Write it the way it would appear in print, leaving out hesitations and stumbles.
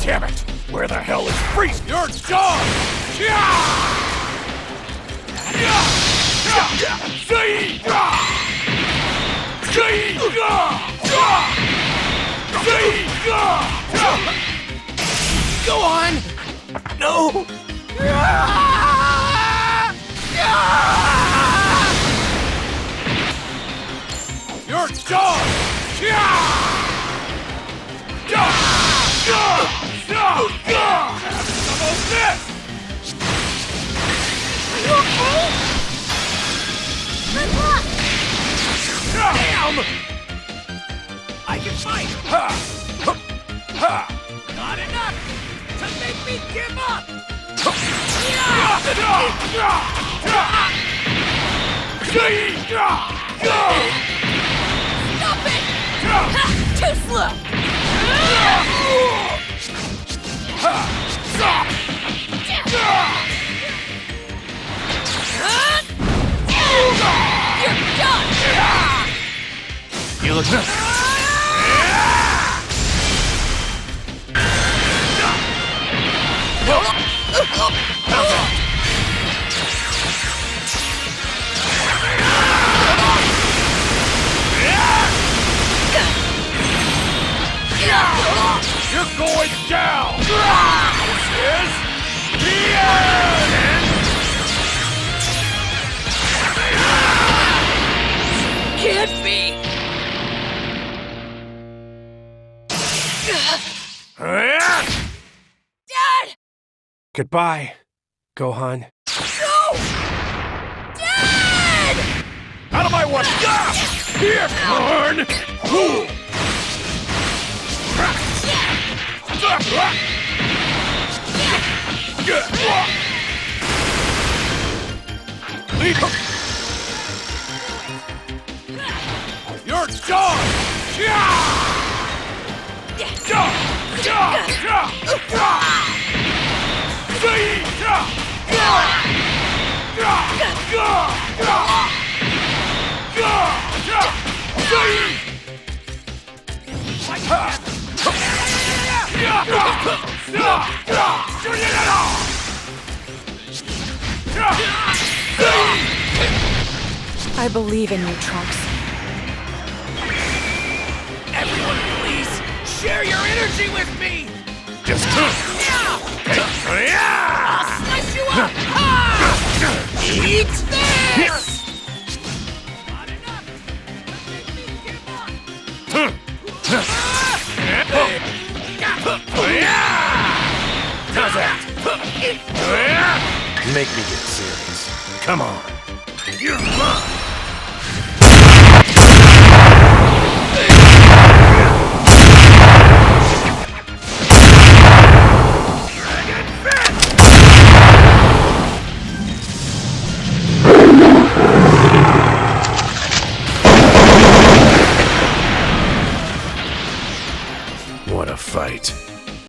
Damn it! Where the hell is Freeze? You're done! Go on! No! You're done! Have some of this! You okay? Good luck! Damn! I can fight! Not enough to make me give up! Stop it! Too slow! You're done! You look good. You're going down! This is the end! Can't be! Dad! Goodbye, Gohan. No! Dad! Out of my way! Here, Karn! You're done! I believe in you, Trunks. Everyone, please, share your energy with me! Just I'll slice you up! Eat this! Not enough to make me give up! How's that? Make me get serious. Come on. You're mine!